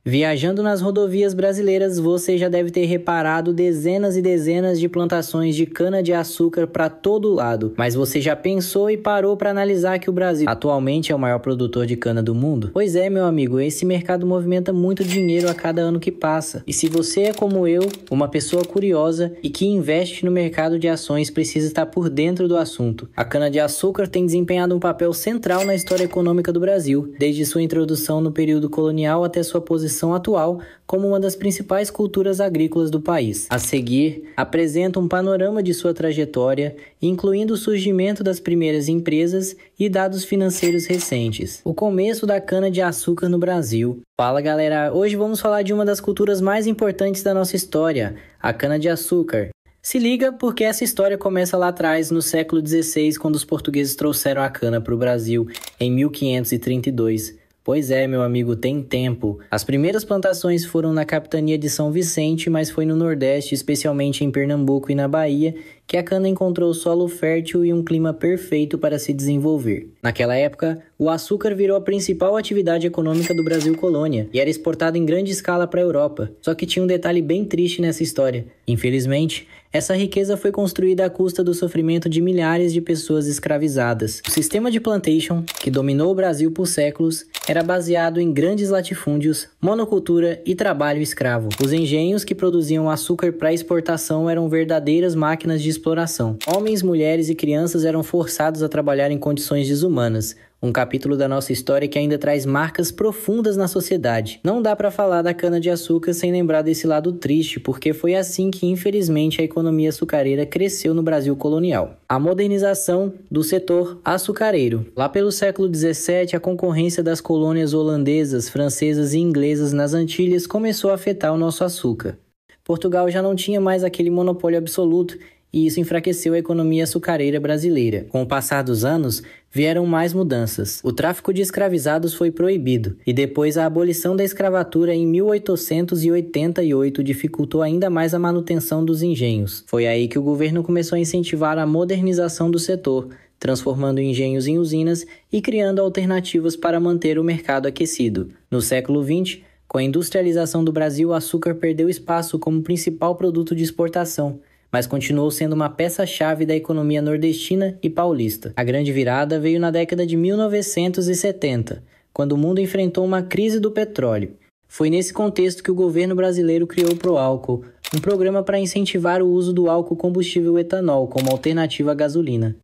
Viajando nas rodovias brasileiras, você já deve ter reparado dezenas e dezenas de plantações de cana-de-açúcar para todo lado. Mas você já pensou e parou para analisar que o Brasil atualmente é o maior produtor de cana do mundo? Pois é, meu amigo, esse mercado movimenta muito dinheiro a cada ano que passa. E se você é como eu, uma pessoa curiosa e que investe no mercado de ações, precisa estar por dentro do assunto. A cana-de-açúcar tem desempenhado um papel central na história econômica do Brasil, desde sua introdução no período colonial até sua posição atual como uma das principais culturas agrícolas do país. A seguir, apresenta um panorama de sua trajetória, incluindo o surgimento das primeiras empresas e dados financeiros recentes. O começo da cana-de-açúcar no Brasil. Fala, galera! Hoje vamos falar de uma das culturas mais importantes da nossa história, a cana-de-açúcar. Se liga porque essa história começa lá atrás, no século XVI, quando os portugueses trouxeram a cana para o Brasil, em 1532. Pois é, meu amigo, tem tempo. As primeiras plantações foram na capitania de São Vicente, mas foi no Nordeste, especialmente em Pernambuco e na Bahia, que a cana encontrou solo fértil e um clima perfeito para se desenvolver. Naquela época, o açúcar virou a principal atividade econômica do Brasil colônia e era exportado em grande escala para a Europa. Só que tinha um detalhe bem triste nessa história. Infelizmente, essa riqueza foi construída à custa do sofrimento de milhares de pessoas escravizadas. O sistema de plantation, que dominou o Brasil por séculos, era baseado em grandes latifúndios, monocultura e trabalho escravo. Os engenhos que produziam açúcar para exportação eram verdadeiras máquinas de exploração. Homens, mulheres e crianças eram forçados a trabalhar em condições desumanas. Um capítulo da nossa história que ainda traz marcas profundas na sociedade. Não dá para falar da cana-de-açúcar sem lembrar desse lado triste, porque foi assim que, infelizmente, a economia açucareira cresceu no Brasil colonial. A modernização do setor açucareiro. Lá pelo século XVII, a concorrência das colônias holandesas, francesas e inglesas nas Antilhas começou a afetar o nosso açúcar. Portugal já não tinha mais aquele monopólio absoluto, e isso enfraqueceu a economia açucareira brasileira. Com o passar dos anos, vieram mais mudanças. O tráfico de escravizados foi proibido, e depois a abolição da escravatura em 1888 dificultou ainda mais a manutenção dos engenhos. Foi aí que o governo começou a incentivar a modernização do setor, transformando engenhos em usinas e criando alternativas para manter o mercado aquecido. No século XX, com a industrialização do Brasil, o açúcar perdeu espaço como principal produto de exportação, mas continuou sendo uma peça-chave da economia nordestina e paulista. A grande virada veio na década de 1970, quando o mundo enfrentou uma crise do petróleo. Foi nesse contexto que o governo brasileiro criou o Proálcool, um programa para incentivar o uso do álcool combustível etanol como alternativa à gasolina.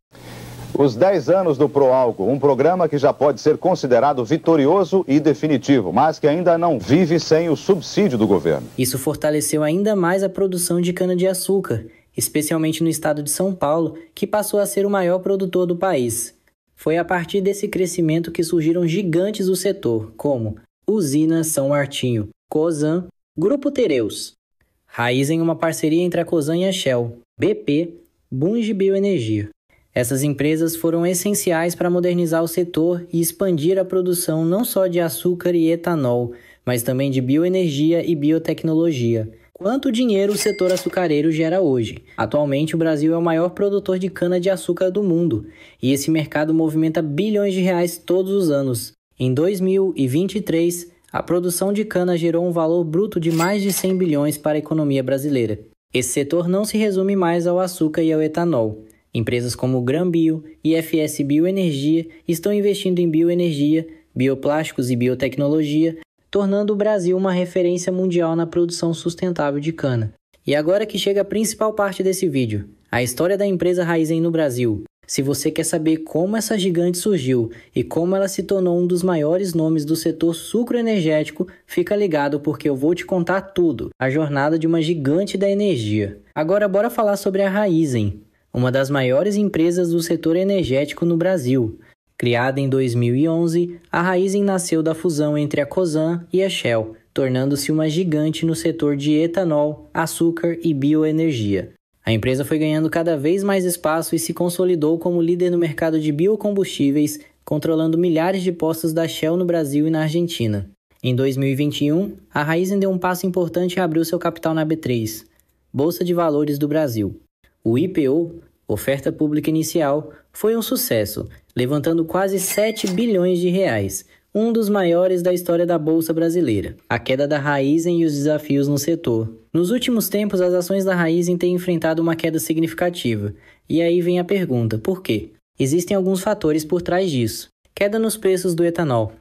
Os 10 anos do Proálcool, um programa que já pode ser considerado vitorioso e definitivo, mas que ainda não vive sem o subsídio do governo. Isso fortaleceu ainda mais a produção de cana-de-açúcar, especialmente no estado de São Paulo, que passou a ser o maior produtor do país. Foi a partir desse crescimento que surgiram gigantes do setor, como Usina São Martinho, Cosan, Grupo Tereus, Raízen, uma parceria entre a Cosan e a Shell, BP, Bunge Bioenergia. Essas empresas foram essenciais para modernizar o setor e expandir a produção não só de açúcar e etanol, mas também de bioenergia e biotecnologia. Quanto dinheiro o setor açucareiro gera hoje? Atualmente, o Brasil é o maior produtor de cana-de-açúcar do mundo, e esse mercado movimenta bilhões de reais todos os anos. Em 2023, a produção de cana gerou um valor bruto de mais de 100 bilhões para a economia brasileira. Esse setor não se resume mais ao açúcar e ao etanol. Empresas como Granbio e FS Bioenergia estão investindo em bioenergia, bioplásticos e biotecnologia, tornando o Brasil uma referência mundial na produção sustentável de cana. E agora que chega a principal parte desse vídeo, a história da empresa Raízen no Brasil. Se você quer saber como essa gigante surgiu e como ela se tornou um dos maiores nomes do setor sucroenergético, fica ligado porque eu vou te contar tudo, a jornada de uma gigante da energia. Agora bora falar sobre a Raízen, uma das maiores empresas do setor energético no Brasil. Criada em 2011, a Raízen nasceu da fusão entre a Cosan e a Shell, tornando-se uma gigante no setor de etanol, açúcar e bioenergia. A empresa foi ganhando cada vez mais espaço e se consolidou como líder no mercado de biocombustíveis, controlando milhares de postos da Shell no Brasil e na Argentina. Em 2021, a Raízen deu um passo importante e abriu seu capital na B3, Bolsa de Valores do Brasil. O IPO, Oferta Pública Inicial, foi um sucesso, levantando quase 7 bilhões de reais, um dos maiores da história da Bolsa Brasileira, a queda da Raízen e os desafios no setor. Nos últimos tempos, as ações da Raízen têm enfrentado uma queda significativa. E aí vem a pergunta, por quê? Existem alguns fatores por trás disso. Queda nos preços do etanol.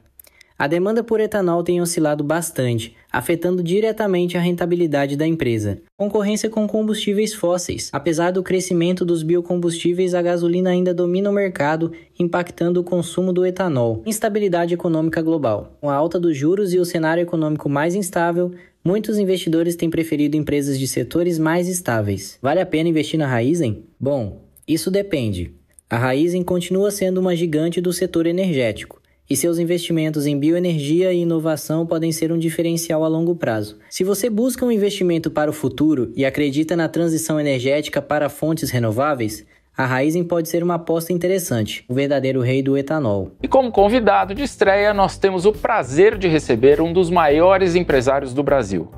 A demanda por etanol tem oscilado bastante, afetando diretamente a rentabilidade da empresa. Concorrência com combustíveis fósseis. Apesar do crescimento dos biocombustíveis, a gasolina ainda domina o mercado, impactando o consumo do etanol. Instabilidade econômica global. Com a alta dos juros e o cenário econômico mais instável, muitos investidores têm preferido empresas de setores mais estáveis. Vale a pena investir na Raízen? Bom, isso depende. A Raízen continua sendo uma gigante do setor energético, e seus investimentos em bioenergia e inovação podem ser um diferencial a longo prazo. Se você busca um investimento para o futuro e acredita na transição energética para fontes renováveis, a Raízen pode ser uma aposta interessante, o verdadeiro rei do etanol. E como convidado de estreia, nós temos o prazer de receber um dos maiores empresários do Brasil,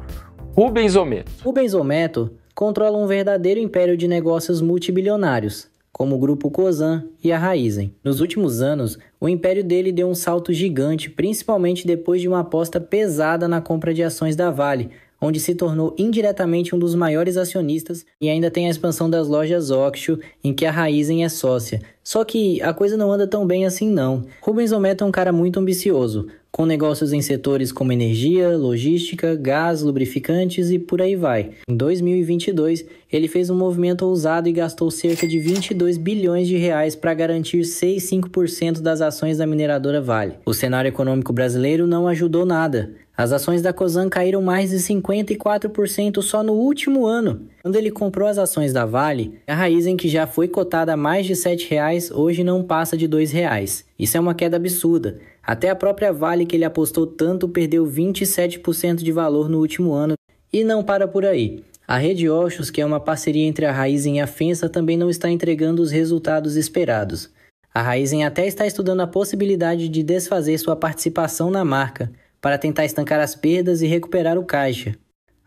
Rubens Ometo. Rubens Ometo controla um verdadeiro império de negócios multibilionários, como o Grupo Cosan e a Raízen. Nos últimos anos, o império dele deu um salto gigante, principalmente depois de uma aposta pesada na compra de ações da Vale, onde se tornou indiretamente um dos maiores acionistas, e ainda tem a expansão das lojas Oxxo, em que a Raízen é sócia. Só que a coisa não anda tão bem assim não. Rubens Ometo é um cara muito ambicioso, com negócios em setores como energia, logística, gás, lubrificantes e por aí vai. Em 2022, ele fez um movimento ousado e gastou cerca de 22 bilhões de reais para garantir 6,5% das ações da mineradora Vale. O cenário econômico brasileiro não ajudou nada. As ações da Cosan caíram mais de 54% só no último ano. Quando ele comprou as ações da Vale, a Raízen, que já foi cotada a mais de R$ 7,00, hoje não passa de R$ 2,00. Isso é uma queda absurda. Até a própria Vale, que ele apostou tanto, perdeu 27% de valor no último ano. E não para por aí. A Rede Oxxo, que é uma parceria entre a Raízen e a FENSA, também não está entregando os resultados esperados. A Raízen até está estudando a possibilidade de desfazer sua participação na marca, para tentar estancar as perdas e recuperar o caixa.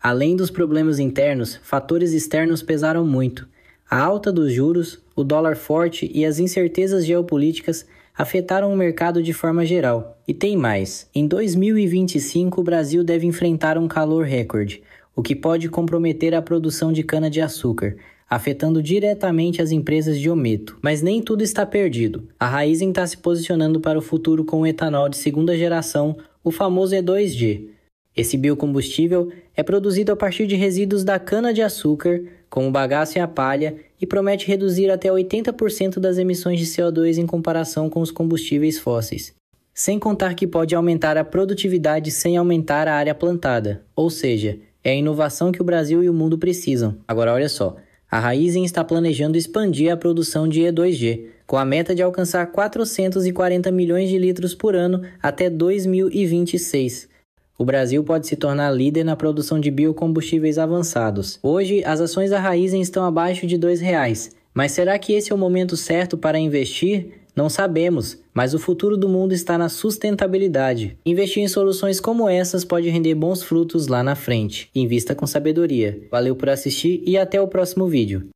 Além dos problemas internos, fatores externos pesaram muito. A alta dos juros, o dólar forte e as incertezas geopolíticas afetaram o mercado de forma geral. E tem mais. Em 2025, o Brasil deve enfrentar um calor recorde, o que pode comprometer a produção de cana-de-açúcar, afetando diretamente as empresas de Ometo. Mas nem tudo está perdido. A Raízen está se posicionando para o futuro com o etanol de segunda geração, o famoso E2G. Esse biocombustível é produzido a partir de resíduos da cana-de-açúcar, como o bagaço e a palha, e promete reduzir até 80% das emissões de CO2 em comparação com os combustíveis fósseis. Sem contar que pode aumentar a produtividade sem aumentar a área plantada, ou seja, é a inovação que o Brasil e o mundo precisam. Agora olha só, a Raízen está planejando expandir a produção de E2G, com a meta de alcançar 440 milhões de litros por ano até 2026. O Brasil pode se tornar líder na produção de biocombustíveis avançados. Hoje, as ações da Raízen estão abaixo de R$ 2,00. Mas será que esse é o momento certo para investir? Não sabemos, mas o futuro do mundo está na sustentabilidade. Investir em soluções como essas pode render bons frutos lá na frente. Invista com sabedoria. Valeu por assistir e até o próximo vídeo.